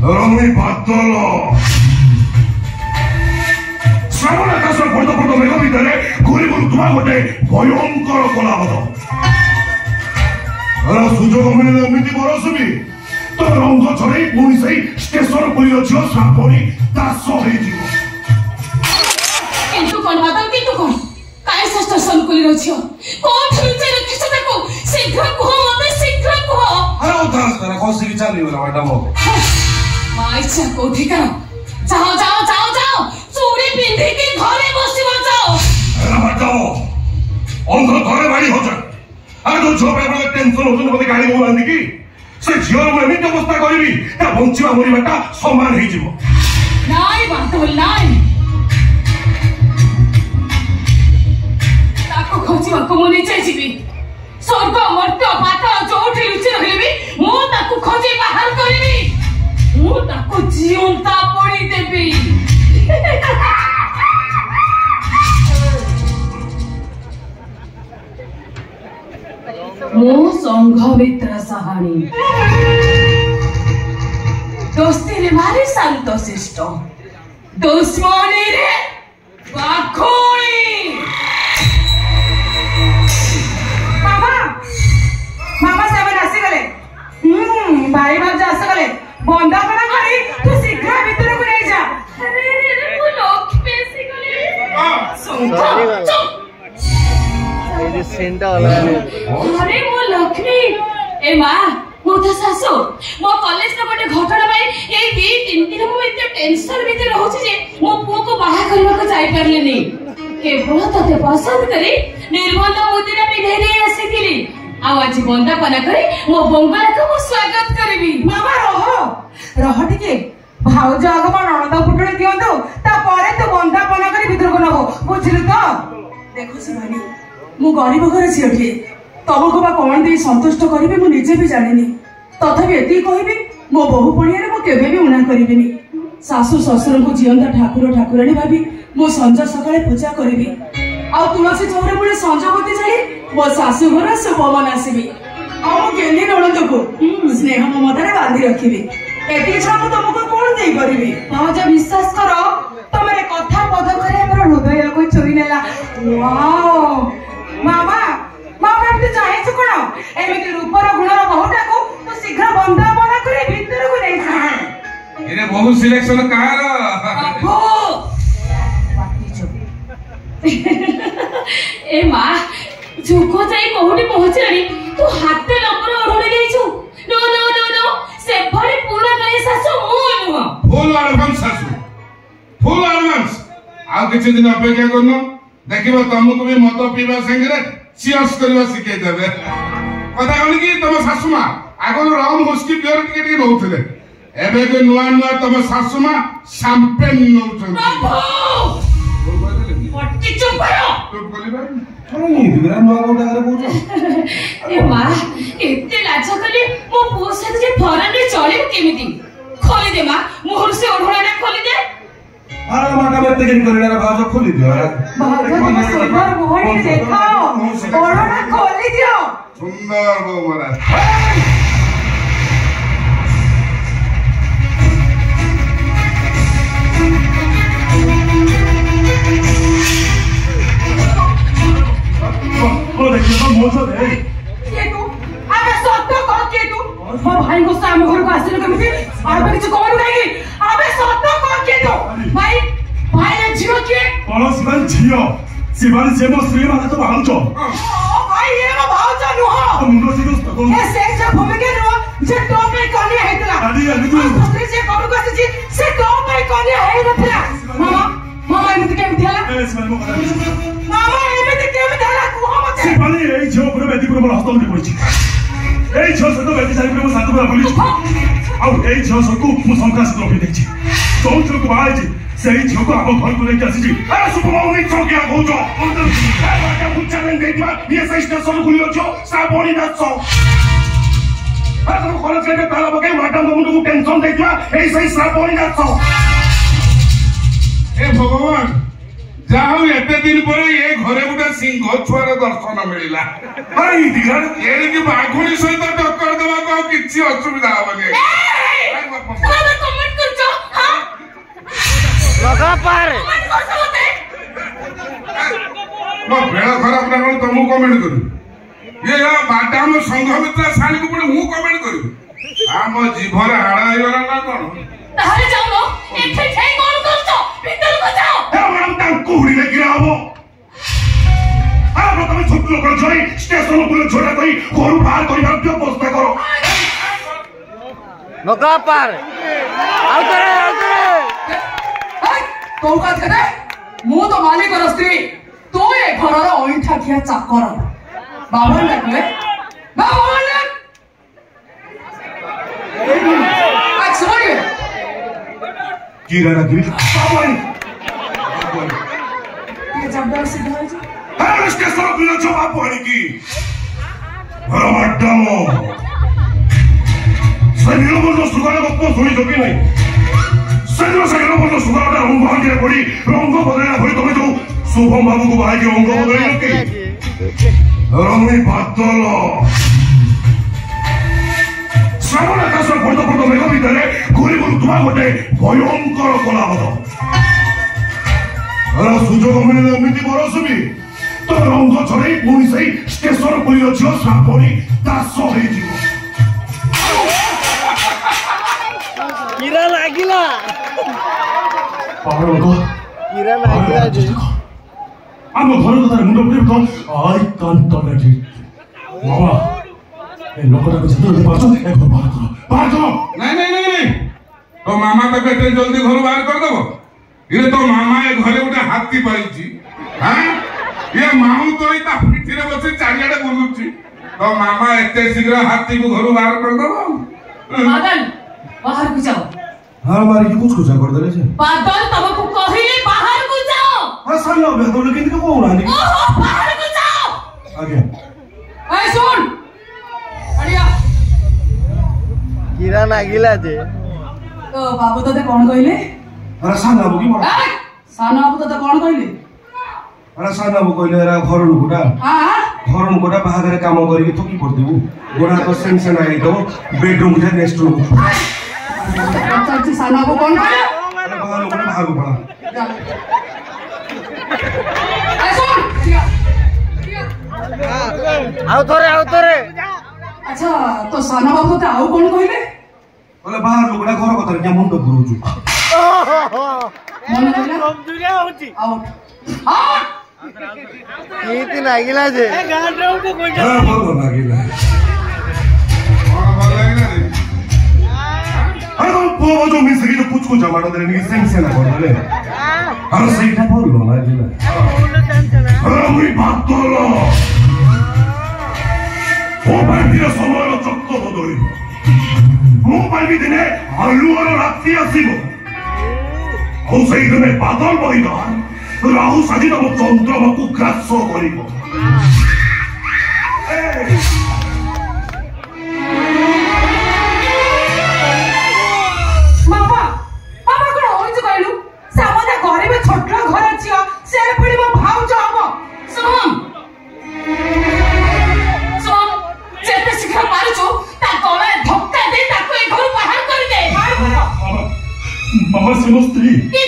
Rummy ବାଦଲ ଶ୍ରାବଣ ଆକାଶ ପଟ ପଟ ମେଘ ଭିତରେ ଘୁରି ବୁଲୁଥିବା ଗୋଟେ ଭୟଙ୍କର କଳାବଧ। ସୁଯୋଗ ମିଳିଲେ ଏମିତି ବରଷିବି ତ ରଙ୍ଗ ଛଡେଇ ପୁଣି ସେଇ ଷ୍ଟେସନ ପୁରୀର ଝିଅ ଶ୍ରାବଣୀ ଦାସ ହେଇଯିବ। କିନ୍ତୁ କଣ ବାଦଲ, କିନ୍ତୁ କଣ କାହିଁ ସେ ଷ୍ଟେସନ ପୁରୀର ଝିଅ କୋଉଠି ଲୁଚାଇ ରଖିଛ ତାକୁ? ଶୀଘ୍ର କୁହ ମତେ, ଶୀଘ୍ର କୁହ। ଆରେ ଉଦାସ କର କସିକି ଚାଲିଗଲା ମ୍ୟାଡାମ। ମା ଇଚ୍ଛା କୋଉଠି କର? ଯାଅ ଯାଅ ଯାଅ ଯାଅ, ଚୁଡ଼ି ପିନ୍ଧିକି ଘରେ ବସିବ ଯାଅ। ଅନ୍ଧ ଘରେ ବାড়ি ହଉଛ। ଆରେ ଯୋଉ ଝିଅ ପାଇଁ ଟେନସନ ହଉଛନ୍ତି ମତେ ଗାଳି ହଉନାହାନ୍ତି କି? ସେ ଝିଅର ମୁଁ ଏମିତି ଅବସ୍ଥା କରିବି ତା ବଞ୍ଚିବା ମରିବାଟା ସମାନ ହେଇଯିବ। ନାଇଁ ବାଦଲ ନାଇଁ, ତାକୁ ଖୋଜିବାକୁ ମୁଁ ନିଜେ ଯିବି। ସ୍ୱର୍ଗ ମର୍ତ୍ତ୍ୟ ପାତାଳ ଯୋଉଠି ଲୁଚି ରହିବି ମୁଁ ତାକୁ ଖୋଜି ବାହାର କରିବି। ମୁଁ ତାକୁ ଜିଅନ୍ତା ପୋଡ଼ି ଦେବି। ମୋ ସଂଘମିତ୍ର ସାହାଣୀ ଦୋସ୍ତିରେ ଭାରି ଶାନ୍ତ ଶିଷ୍ଟ, ଦୁଶ୍ମନୀରେ ବାଖୁଣି। ମାମା ମାମା ସେମାନେ ଆସିଗଲେ। ଭାଇ ଭାଉଜ ଆସିଗଲେ। ବନ୍ଦାପନା କରି ତୁ ଶୀଘ୍ର ଭିତରକୁ ନେଇଯା। अरे मो लक्ष्मी ए मां मो तो सासू मो कॉलेज रे गोटे घटना भाई ए 2-3 दिन मु इते टेंशन भीतर रहउछि जे मो पुओ को बाहा करबा को जाई परले नै। केवल तते पसंद करी निर्बंध मुदिरा पिधे दे आसीथिली। आ आज बंदापना करी मो बंगला को मो स्वागत करबी। मामा रह टिके भाउज आगम नणद पुटुणी दियंतु ता परे तू बंदापना करी भितरको नहो बुझिलु तो। देखो शिवानी मु गरीब घर झीटे तमको बा कौन दे संतुष्ट करी मु निजे भी जानिनी। तथापि एति कहबी मो बहु पणियारे मु केबे भी उना करिबिनी। सासु ससुर को जियंता ठाकुर ठाकुराणी भाबी मो संज सकाळे पूजा करिबी। आ तुलसी चौरे मुळे संजवती जाई मो सासु घर सुपवन आसीबी। आ मो केनी नणंद को स्नेह ममतारे बांधी रखिबी। एति छा मु तमको कोन देई करिबी। भाउज विश्वास करो तमे कथा पद करे हमर हृदय को चोरी नेला। वाओ मामा मामा एमती चाहे छु कोन एमिति रूपर गुणर बहुटा को तो शीघ्र बंदापना करे भीतर को नै जा। एरे बहु सिलेक्शन कहार बाबू बाती जो ए मां जुको जाई कोहुटी पहुंचली तू हाथे नंबर ओढले देइछु। नो नो नो नो से भरी पूरा करे सासु मु नुवा फुल एडवांस सासु फुल एडवांस। आ किछ दिन अपेक्षा करनो देखिबो तुमको भी मत पीवा संगे चियर्स करवा सिखे देबे। कथा कहली कि तुम सासु मां आगो रम हुस्की पियर टिके टिके नउथले एबे के नुआ नुआ तुम सासु मां शैंपेन नउथन। पट्टी चुप करो चुप कली भाई नहीं दिगरा नुआ कोटा करे बोझ। ए मां एते लाज कली मो पो से जे फरन रे चलिब केमिति खोली दे मां मुहर से ओढणाटा खोली दे। अरे माटा बेते केन करले रे भाज खोली दियो रे भाउज तुम सुंदर मोहनी देखो ओढणा खोली दियो। सुंदर बो मोरा ओ देखिए तो मोसा दे के तू आबे सत्य कह के तू मो भाई को साम घर को आसिल केमिति आबे किछ कोन नहीं। आबे सत्य कह के तू भाई भाई ए झियो के कौन शिवान झियो शिवान से मो स्त्री माने तो भाउच ओ भाई ये मो भाउच नुह मुंडो सिगस तो ए से जे भूमिके नुह जे तो पे कनी हेतला आदि आदि तू सत्री से करू को से से तो पे कनी हे नथला। मामा मामा एमिति केमिति हला ए शिवान मो कथा मामा एमिति केमिति हला कुह मते शिवानी ए झियो पुरो बेदी पुरो मोर हस्तम पड़छि ए झियो से तो बेदी सारी पुरो सात पुरो बोली आ ए झियो सबको मु संकास रखि देखछि तो को बाई सही झियो को हम घर को लेके आसी अरे सुपमाउ नहीं चौकिया भौजो अंदर का कुछ चैलेंज देइबा ये सही स्टेशन खुलियो छो साबोनी नाचो अरे कॉलेज के ताला बके मैडम को मुंडू टेंशन देइबा ए सही साबोनी नाचो। ए भगवान जाहु एते दिन परे ये घरे गुटे सिंह छुआर दर्शन मिलिला। अरे दिगर ए कि बाघुनी सहित टक्कर देबा को किछि असुविधा होबे। पारे ମୋ ବେଳ ଖରାପ ନା କଣ ତମକୁ କମେଣ୍ଟ କରିବି? ଇଏ ବାଦାମ ସଂଘ ମିତ୍ର ଶାଳୀକୁ ପୁଣି ମୁଁ କମେଣ୍ଟ କରିବି? ଆମ ଜିଭରେ ହାଡ଼ ହେଇଗଲା ନା କଣ? ତାହେଲେ ଯାଉନ ଏଠି ଠିକ୍ କଣ କରୁଛ? ଭିତରକୁ ଯାଅ। ମ୍ୟାଡାମ ତାଙ୍କୁ ଉଡ଼ିଲେ କିରା ହବ? ତମେ ଛୋଟ ଲୋକ ଛାଇ ଷ୍ଟେସନ ଉପରେ ଝୋଟା କରି ଘରୁ ବାହାର କରିବାର ବ୍ୟବସ୍ଥା କର। नौका पार तो मु तो मालिक स्त्री तू ए घर अईठा खिया चाकर बाबा डाकले किरा गिरी जबरदस्त सीधा है अरे स्टेशन पर जवाब पड़ी की मैडम सैनिक बोलो सुगार गप सुनी तो कि नहीं सैनिक बोलो सुगार रंग भांगे पड़ी रंग बदलना पड़ी तुम्हें जो शुभम बाबू को बाहर के रंग बदलना कि रंगी बादल श्रावण आकाश बड़ बड़ मेघ भितर घूरी घूरी तुम गोटे भयंकर कला हद सुजोग मिले एमती बरसबी तो रंग छड़े पुणी से स्टेशन पुलिस झील सापड़ी दास हो कीरा लागिला पहाड़ लोक कीरा लागिला जे आम घर कथा मुंड पड़े तो आई कांट टॉलरेट इट बाबा ए लोकटा को जल्दी पाछो ए घर बाहर करो नहीं नहीं नहीं तो मामा तक एते जल्दी घर बाहर कर देबो ये तो मामा ए घरे उठे हाथी पाइची हां ये माऊ तो इता पिठी रे बसे चारियाडे बुलुची तो मामा एते शीघ्र हाथी को घर बाहर कर देबो बादल बाहर को जाओ। हां मारी की कुछ कर देले छे बादल तुमको कहिले बाहर को जाओ। हां सालो बे तो लेकिन को होना ओहो बाहर को जाओ आगे ए सुन अड़िया कीरा लागिला जे तो बाबू तते कोन कहले अरे साना बाबू की बड़ा साना बाबू तते कोन कहले अरे साना बाबू कहले रा घर लुकुटा हां घर लुकुटा बाहर काम करके थकी पड़ देबू गोड़ा तो सेंसन आई दो बेडरूम के नेक्स्ट रूम अच्छा साना बाबू कोन कहले अरे बाहर लुकुटा बाहर को पड़ा ए सुन आउ तोरे अच्छा तो साना बाबू तते आउ कोन कहले बोले बाहर लुकुटा घर कथा क्या मुंड गुरुजू मन कहले दुनिया होची आउट हां कीती लागिला जे गांड रे कोई हां बोलो लागिला और भल लागला रे अरे तो वो जो मिस की तो कुछ को जमाना दे नहीं सेंसन कर दे अरे सही था बोलो लागिला अरे मुई बात तो लो ओ भाई मेरा समय चक्कर बदली मोबाइल भी दिने आलू और रात्रि आसीबो ओ सही दिने बादल बहिदा राहु साजी तम चंद्रमा को ग्रास करिबो बाबा बाबा कोन होइछ कहलु सामने घरे में छोटला घर छिया से पड़ी मो भाउज हबो सुन सुन जेते शीघ्र पारुछु ता गळे धक्का दे ताको ए घर बाहर कर दे मामा से स्त्री ये